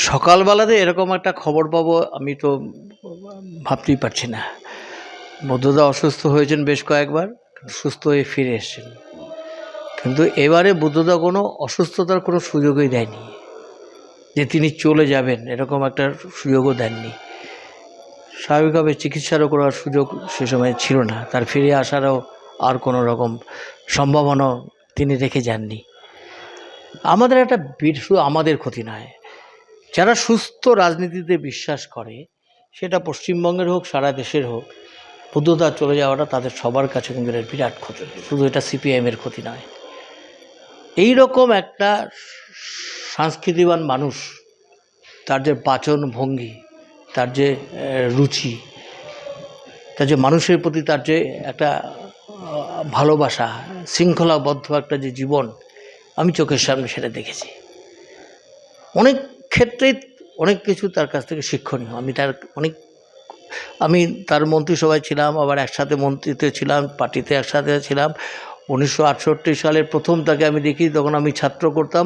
সকালবেলাতে এরকম একটা খবর পাবো আমি তো ভাবতেই পারছি না। বুদ্ধদা অসুস্থ হয়েছেন বেশ কয়েকবার, সুস্থ হয়ে ফিরে এসেছেন, কিন্তু এবারে বুদ্ধদা কোনো অসুস্থতার কোনো সুযোগই দেয়নি যে তিনি চলে যাবেন, এরকম একটা সুযোগও দেননি। স্বাভাবিকভাবে চিকিৎসারও করার সুযোগ সে সময় ছিল না, তার ফিরে আসারও আর কোনো রকম সম্ভাবনা তিনি রেখে যাননি। আমাদের একটা শুধু আমাদের ক্ষতি নয়, যারা সুস্থ রাজনীতিতে বিশ্বাস করে, সেটা পশ্চিমবঙ্গের হোক সারা দেশের হোক, বুদ্ধদা চলে যাওয়াটা তাদের সবার কাছে কিন্তু বিরাট ক্ষতি। শুধু এটা সিপিআইএমের ক্ষতি নয়। এই রকম একটা সংস্কৃতিবান মানুষ, তার যে বাচন ভঙ্গি, তার যে রুচি, তার যে মানুষের প্রতি তার যে একটা ভালোবাসা, শৃঙ্খলাবদ্ধ একটা যে জীবন, আমি চোখের সামনে সেটা দেখেছি। অনেক ক্ষেত্রেই অনেক কিছু তার কাছ থেকে শিক্ষণীয়। আমি তার মন্ত্রিসভায় ছিলাম, আবার একসাথে মন্ত্রীতে ছিলাম, পার্টিতে একসাথে ছিলাম। 1968 সালের প্রথম তাকে আমি দেখি, তখন আমি ছাত্র করতাম,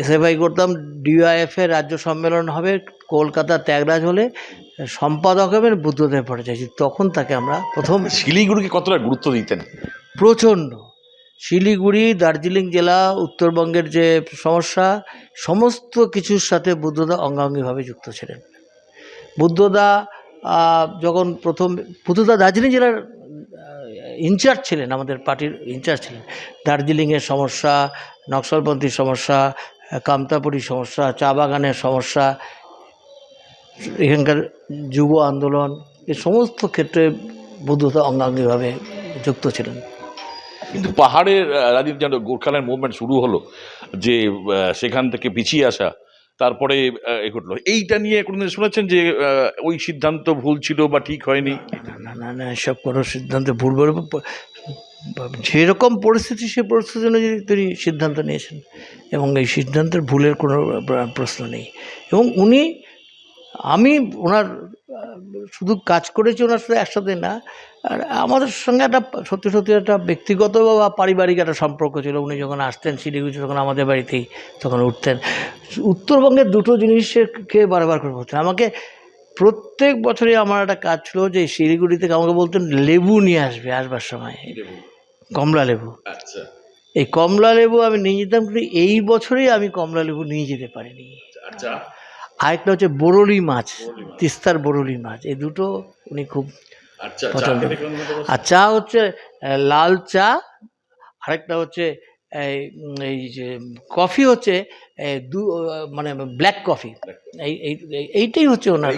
এসএফআই করতাম। ডিওয়াইএফের রাজ্য সম্মেলন হবে কলকাতা ত্যাগরাজ হলে, সম্পাদক হবেন বুদ্ধদেব ভট্টাচার্য। তখন তাকে আমরা প্রথম। শিলিগুড়িকে কতটা গুরুত্ব দিতেন? প্রচণ্ড। শিলিগুড়ি, দার্জিলিং জেলা, উত্তরবঙ্গের যে সমস্যা, সমস্ত কিছুর সাথে বুদ্ধদা অঙ্গাঙ্গিভাবে যুক্ত ছিলেন। বুদ্ধদা যখন বুদ্ধদা দার্জিলিং জেলার ইনচার্জ ছিলেন, আমাদের পার্টির ইনচার্জ ছিলেন। দার্জিলিংয়ের সমস্যা, নকশালপন্থীর সমস্যা, কামতাপুরীর সমস্যা, চা বাগানের সমস্যা, এখানকার যুব আন্দোলন, এই সমস্ত ক্ষেত্রে বুদ্ধদা অঙ্গাঙ্গিভাবে যুক্ত ছিলেন। কিন্তু পাহাড়ের রাজনীতি যেন গোর্খাল্যান্ড মুভমেন্ট শুরু হলো, যে সেখান থেকে পিছিয়ে আসা, তারপরে এ ঘটলো, এইটা নিয়ে কোনোদিন শুনেছেন যে ওই সিদ্ধান্ত ভুল ছিল বা ঠিক হয়নি? না না না, এসব কোনো সিদ্ধান্ত ভুল বলব। যেরকম পরিস্থিতি, সে পরিস্থিতি অনুযায়ী তিনি সিদ্ধান্ত নিয়েছেন, এবং এই সিদ্ধান্তের ভুলের কোনো প্রশ্ন নেই। এবং আমি ওনার শুধু কাজ করেছি ওনার সাথে একসাথে না, আর আমাদের সঙ্গে একটা সত্যি একটা ব্যক্তিগত বা পারিবারিক একটা সম্পর্ক ছিল। উনি যখন আসতেন শিলিগুড়ি, তখন আমাদের বাড়িতেই তখন উঠতেন। উত্তরবঙ্গের দুটো জিনিসকে বারবার করে বলতেন আমাকে। প্রত্যেক বছরই আমার একটা কাজ ছিল যে শিলিগুড়ি থেকে আমাকে বলতেন লেবু নিয়ে আসবার সময়, কমলা লেবু। আচ্ছা, এই কমলা লেবু আমি নিয়ে যেতাম, কিন্তু এই বছরই আমি কমলা লেবু নিয়ে যেতে পারিনি। আচ্ছা। আরেকটা হচ্ছে বরলি মাছ, তিস্তার বরলি মাছ। এই দুটো উনি খুব পছন্দ। আর চা হচ্ছে লাল চা, আরেকটা হচ্ছে এই যে কফি হচ্ছে মানে ব্ল্যাক কফি। এইটাই হচ্ছে ওনার।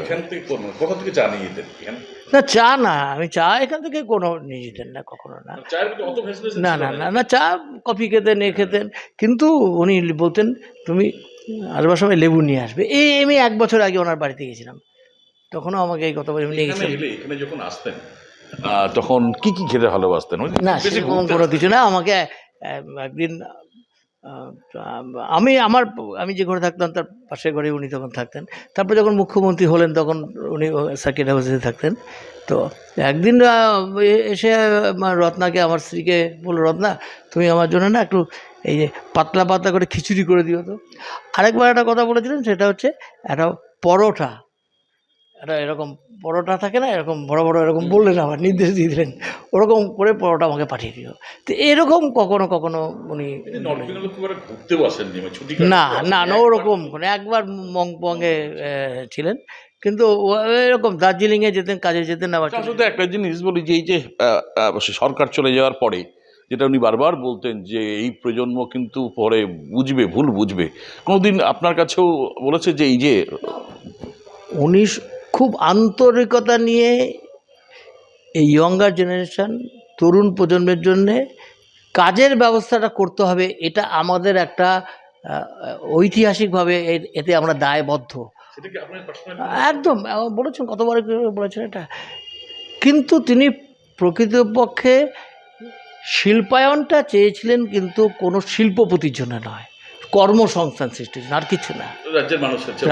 কোথা থেকে চা নিয়ে যেতেন? না, চা না, আমি চা এখান থেকে কোনো নিয়ে যেতেন না, কখনো না। না না না না, চা কফি খেতেন, খেতেন, কিন্তু উনি বলতেন তুমি আসবার সময় লেবু নিয়ে আসবে। আমি 1 বছর আগে ওনার বাড়িতে গেছিলাম, তখনও আমাকে এই কথা বলে নিয়ে গেছিলাম। এখানে যখন আসতেন তখন কি খেতে ভালোবাসতেন? না, সেরকম কোনো কিছু না। আমাকে একদিন আমি যে ঘরে থাকতাম তার পাশের ঘরে উনি তখন থাকতেন। তারপর যখন মুখ্যমন্ত্রী হলেন তখন উনি সার্কিট হাউসে থাকতেন। তো একদিন এসে রত্নাকে, আমার স্ত্রীকে বলল, রত্না তুমি আমার জন্য না একটু এই যে পাতলা পাতলা করে খিচুড়ি করে দিও তো। আরেকবার একটা কথা বলেছিলেন, সেটা হচ্ছে একটা পরোটা, একটা এরকম পরোটা থাকে না, এরকম বড় বড়, এরকম বললেন, আবার নির্দেশ দিয়ে দিলেন ওরকম করে পরোটা আমাকে পাঠিয়ে দিও। তো এরকম কখনো কখনো উনি না না না ওরকম কোনো, একবার মংপংয়ে ছিলেন, কিন্তু এরকম দার্জিলিংয়ে যেতেন, কাজে যেতেন। আবার শুধু একটা জিনিস বলি, যে এই যে সরকার চলে যাওয়ার পরে যেটা উনি বারবার বলতেন যে এই প্রজন্ম কিন্তু পরে বুঝবে, ভুল বুঝবে, কোনোদিন আপনার কাছেও বলেছে যে এই যে উনি খুব আন্তরিকতা নিয়ে এই ইয়ঙ্গার জেনারেশন, তরুণ প্রজন্মের জন্যে কাজের ব্যবস্থাটা করতে হবে, এটা আমাদের একটা ঐতিহাসিকভাবে এতে আমরা দায়বদ্ধ। একদম বলেছেন, কতবার বলেছেন এটা। কিন্তু তিনি প্রকৃতপক্ষে শিল্পায়নটা চেয়েছিলেন, কিন্তু কোনো শিল্পপতির জন্য নয়, কর্মসংস্থান সৃষ্টির জন্য, আর কিছু না,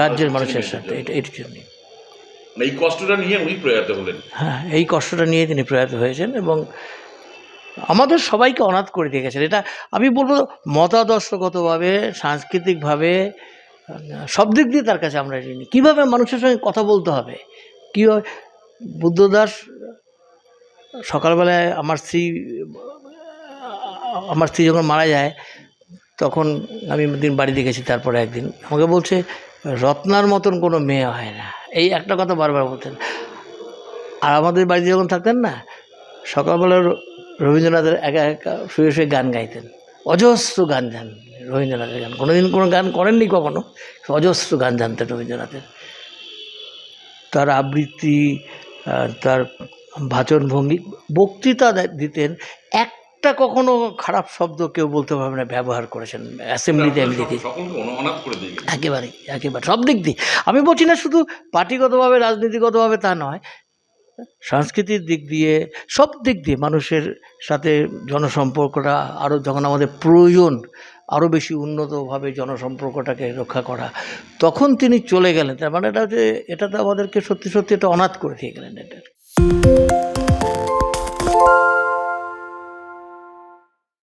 রাজ্যের মানুষের সাথে। এটার জন্য এই কষ্টটা নিয়ে উনি প্রয়াত হলেন। হ্যাঁ, এই কষ্টটা নিয়ে তিনি প্রয়াত হয়েছেন, এবং আমাদের সবাইকে অনাথ করে দিয়ে গেছেন। এটা আমি বলবো মতাদর্শগতভাবে, সাংস্কৃতিকভাবে, সব দিক দিয়ে তার কাছে আমরা ঋণী। কীভাবে মানুষের সঙ্গে কথা বলতে হবে, কীভাবে বুদ্ধদাস সকালবেলায় আমার স্ত্রী যখন মারা যায় তখন আমি দিন বাড়িতে গেছি, তারপরে একদিন আমাকে বলছে রত্নার মতন কোনো মেয়ে হয় না, এই একটা কথা বারবার বলতেন। আর আমাদের বাড়িতে যখন থাকতেন না, সকালবেলা রবীন্দ্রনাথের একা একা শুয়ে শুয়ে গান গাইতেন, অজস্র গান জানতেন রবীন্দ্রনাথের গান, কোনোদিন কোনো গান করেননি কখনো, অজস্র গান জানতেন রবীন্দ্রনাথের। তার আবৃত্তি, তার ভাচনভঙ্গি, বক্তৃতা দিতেন, একটা কখনো খারাপ শব্দ কেউ বলতে পারবে না ব্যবহার করেছেন অ্যাসেম্বলিতে। আমি দেখেছি একেবারে সব দিক দিয়ে। আমি বলছি না শুধু পার্টিগতভাবে রাজনীতিগতভাবে তা নয়, সাংস্কৃতিক দিক দিয়ে সব দিক দিয়ে মানুষের সাথে জনসম্পর্কটা আরও যখন আমাদের প্রয়োজন আরও বেশি উন্নতভাবে জনসম্পর্কটাকে রক্ষা করা, তখন তিনি চলে গেলেন। তার মানে এটা হচ্ছে এটা তো আমাদেরকে সত্যি সত্যি এটা অনাথ করে দিয়ে গেলেন এটা।